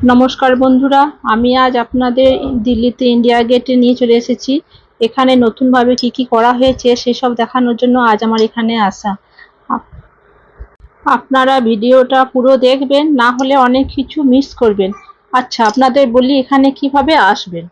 নমস্কার বন্ধুরা, আমি আজ আপনাদের দিল্লিতে ইন্ডিয়া গেটে নিয়ে চলে এসেছি। এখানে নতুনভাবে কি কি করা হয়েছে সেসব দেখানোর জন্য আজ আমার এখানে আসা। আপ- আপনারা ভিডিওটা পুরো দেখবেন, না হলে অনেক কিছু মিস করবেন। আচ্ছা, আপনাদের বলি এখানে কিভাবে আসবেন।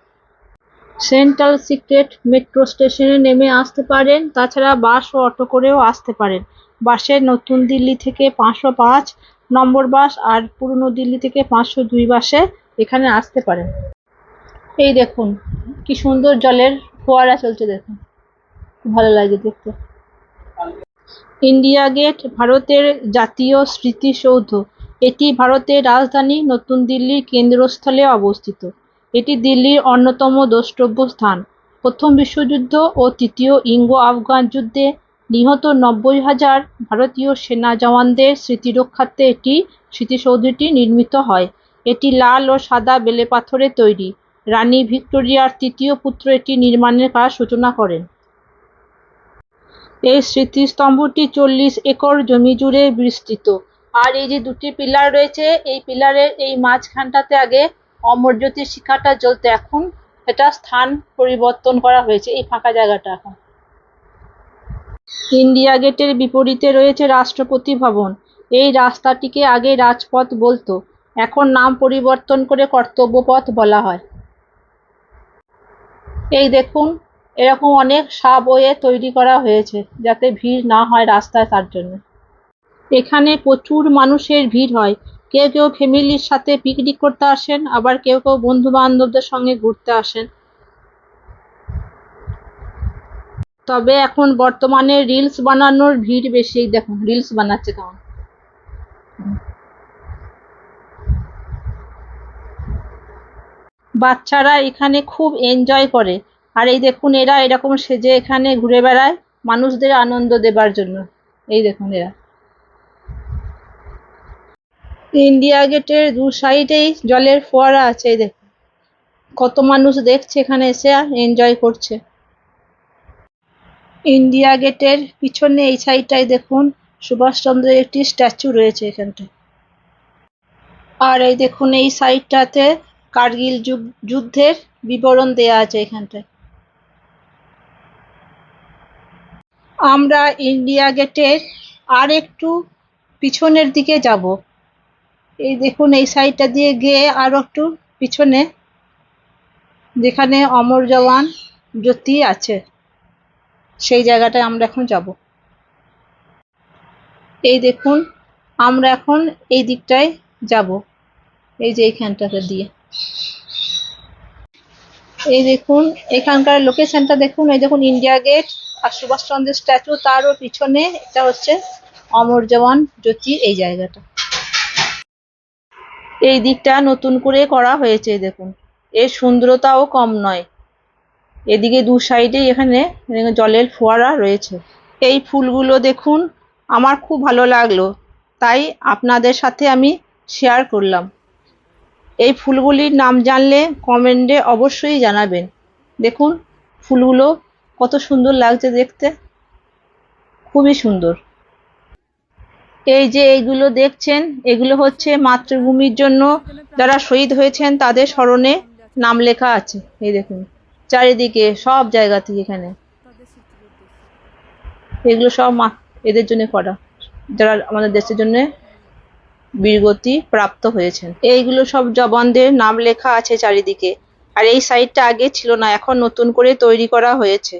সেন্ট্রাল সিক্রেট মেট্রো স্টেশনে নেমে আসতে পারেন, তাছাড়া বাস ও অটো করেও আসতে পারেন। বাসে নতুন দিল্লি থেকে 505 নম্বর বাস আর পুরনো দিল্লি থেকে 502 বাসে এখানে আসতে পারেন। এই দেখুন কি সুন্দর জলের ফোয়ারা চলছে, দেখুন খুব ভালো লাগে দেখতে। ইন্ডিয়া গেট ভারতের জাতীয় স্মৃতিসৌধ। এটি ভারতের রাজধানী নতুন দিল্লির কেন্দ্রস্থলে অবস্থিত। এটি দিল্লির অন্যতম দ্রষ্টব্য স্থান। প্রথম বিশ্বযুদ্ধ ও তৃতীয় ইঙ্গো-আফগান যুদ্ধে নিহত 90,000 ভারতীয় সেনা জওয়ানদের স্মৃতিরক্ষার্থে এটি স্মৃতিসৌধটি নির্মিত হয়। এটি লাল ও সাদা বেলে পাথরে তৈরি। রানী ভিক্টোরিয়ার তৃতীয় পুত্র এটি নির্মাণের কাজ সূচনা করেন। এই স্মৃতিস্তম্ভটি 40 একর জমি জুড়ে বিস্তৃত। আর এই যে দুটি পিলার রয়েছে, এই পিলারের এই মাঝখানটাতে আগে অমর জ্যোতির শিখাটা জ্বলতো, এখন এটা স্থান পরিবর্তন করা হয়েছে এই ফাঁকা জায়গাটা এখন। ইন্ডিয়া গেটের বিপরীতে রয়েছে রাষ্ট্রপতি ভবন। এই রাস্তাটিকে আগে রাজপথ বলতো, এখন নাম পরিবর্তন করে কর্তব্য পথ বলা হয়। এই দেখুন, এরকম অনেক সাবওয়ে তৈরি করা হয়েছে যাতে ভিড় না হয় রাস্তায়, তার জন্য। এখানে প্রচুর মানুষের ভিড় হয়। কেউ কেউ ফ্যামিলির সাথে পিকনিক করতে আসেন, আবার কেউ কেউ বন্ধু বান্ধবদের সঙ্গে ঘুরতে আসেন। তবে এখন বর্তমানে রিলস বানানোর ভিড় বেশি। দেখুন রিলস বানাচ্ছে কেমন। বাচ্চারা এখানে খুব এনজয় করে। আর এই দেখুন এরা এরকম সেজে এখানে ঘুরে বেড়ায় মানুষদের আনন্দ দেবার জন্য। এই দেখুন এরা। ইন্ডিয়া গেটের দু সাইডেই জলের ফোয়ারা আছে, এই দেখুন কত মানুষ দেখছে এখানে এসে আর এনজয় করছে। ইন্ডিয়া গেটের পিছনে এই সাইডটায় দেখুন সুভাষচন্দ্রের একটি স্ট্যাচু রয়েছে এখানটায়। আর এই দেখুন এই সাইডটাতে কার্গিল যুদ্ধের বিবরণ দেয়া আছে এখানটায়। আমরা ইন্ডিয়া গেটের আর একটু পিছনের দিকে যাব। এই দেখুন এই সাইডটা দিয়ে গিয়ে আরো একটু পিছনে, যেখানে অমর জওয়ান জ্যোতি আছে, সেই জায়গাটায় আমরা এখন যাব। এই দেখুন আমরা এখন এই দিকটায় যাব, এই যে এইখানটাতে দিয়ে। এই দেখুন এখানকার লোকেশনটা দেখুন, এই দেখুন ইন্ডিয়া গেট আর সুভাষচন্দ্রের স্ট্যাচু, তারও পিছনে এটা হচ্ছে অমর জওয়ান জ্যোতি, এই জায়গাটা। এই দিকটা নতুন করে করা হয়েছে, দেখুন এর সুন্দরতাও কম নয়। এদিকে দু সাইডে এখানে জলের ফোয়ারা রয়েছে। এই ফুলগুলো দেখুন, আমার খুব ভালো লাগলো, তাই আপনাদের সাথে আমি শেয়ার করলাম। এই ফুলগুলির নাম জানলে কমেন্টে অবশ্যই জানাবেন। দেখুন ফুলগুলো কত সুন্দর লাগছে দেখতে, খুবই সুন্দর। এই যে এইগুলো দেখছেন, এগুলো হচ্ছে মাতৃভূমির জন্য যারা শহীদ হয়েছেন তাদের স্মরণে নাম লেখা আছে। এই দেখুন চারিদিকে সব জায়গাতে এখানে এগুলো সব এদের জন্য করা, যারা আমাদের দেশের জন্য বীরগতি প্রাপ্ত হয়েছেন। এইগুলো সব জওয়ানদের নাম লেখা আছে চারিদিকে। আর এই সাইডটা আগে ছিল না, এখন নতুন করে তৈরি করা হয়েছে।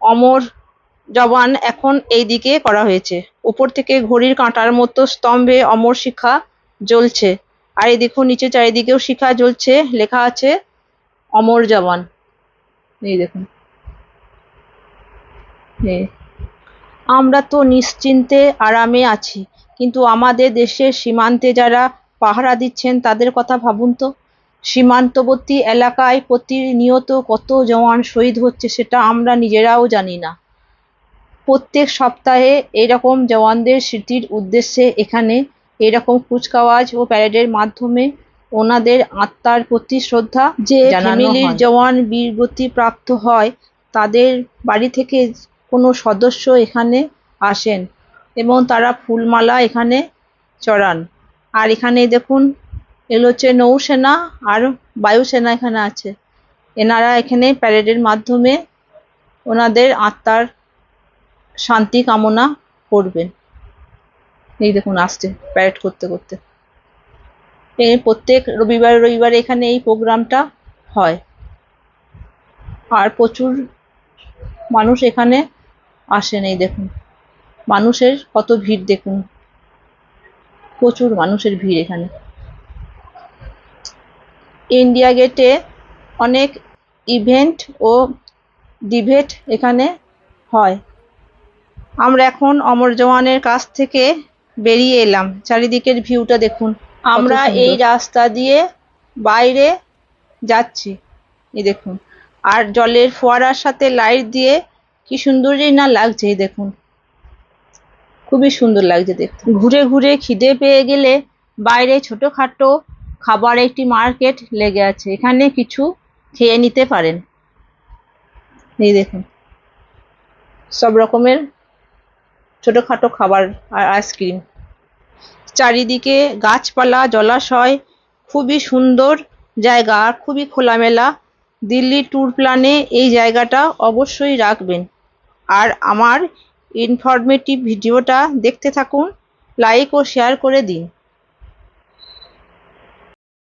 অমর জওয়ান এখন এই দিকে করা হয়েছে। উপর থেকে ঘড়ির কাঁটার মতো স্তম্ভে অমর শিখা জ্বলছে। আর এই দেখুন নিচে চারিদিকেও শিখা জ্বলছে, লেখা আছে অমর জওয়ান। এই দেখুন। আমরা তো নিশ্চিন্তে আরামে আছি, কিন্তু আমাদের দেশের সীমান্তে যারা পাহারা দিচ্ছেন তাদের কথা ভাবুন তো। সীমান্তবর্তী এলাকায় প্রতিনিয়ত কত জওয়ান শহীদ হচ্ছে সেটা আমরা নিজেরাও জানি না। প্রত্যেক সপ্তাহে এরকম জওয়ানদের স্মৃতির উদ্দেশ্যে এখানে এরকম কুচকাওয়াজ ও প্যারেডের মাধ্যমে ওনাদের আত্মার প্রতি শ্রদ্ধা যে ফ্যামিলির জওয়ান বীরগতি প্রাপ্ত হয়, তাদের বাড়ি থেকে কোনো সদস্য এখানে আসেন এবং তারা ফুলমালা এখানে চড়ান। আর এখানে দেখুন এগুলো হচ্ছে নৌসেনা আর বায়ুসেনা এখানে আছে। এনারা এখানে প্যারেডের মাধ্যমে ওনাদের আত্মার শান্তি কামনা করবেন। এই দেখুন আসছে প্যারেড করতে করতে। এই প্রত্যেক রবিবার রবিবার এখানে এই প্রোগ্রামটা হয়, আর প্রচুর মানুষ এখানে আসেন। এই দেখুন মানুষের কত ভিড়, দেখুন প্রচুর মানুষের ভিড় এখানে। ইন্ডিয়া গেটে অনেক ইভেন্ট ও ডিবেট এখানে হয়। আমরা এখন অমর জওয়ানের কাছ থেকে বেরিয়ে এলাম। চারিদিকের ভিউটা দেখুন। আমরা এই রাস্তা দিয়ে বাইরে যাচ্ছি, এই দেখুন। আর জলের ফোয়ারার সাথে লাইট দিয়ে কি সুন্দরই না লাগছে, এই দেখুন খুবই সুন্দর লাগছে দেখতে। ঘুরে ঘুরে খিদে পেয়ে গেলে বাইরে ছোটখাটো খাবার একটি মার্কেট লেগে আছে, এখানে কিছু খেয়ে নিতে পারেন। এই দেখুন সব রকমের ছোটখাটো খাবার আর আইসক্রিম। চারিদিকে গাছপালা, জলাশয়, খুবই সুন্দর জায়গা আর খুবই খোলামেলা। দিল্লি ট্যুর প্ল্যানে এই জায়গাটা অবশ্যই রাখবেন। আর আমার ইনফরমেটিভ ভিডিওটা দেখতে থাকুন, লাইক ও শেয়ার করে দিন।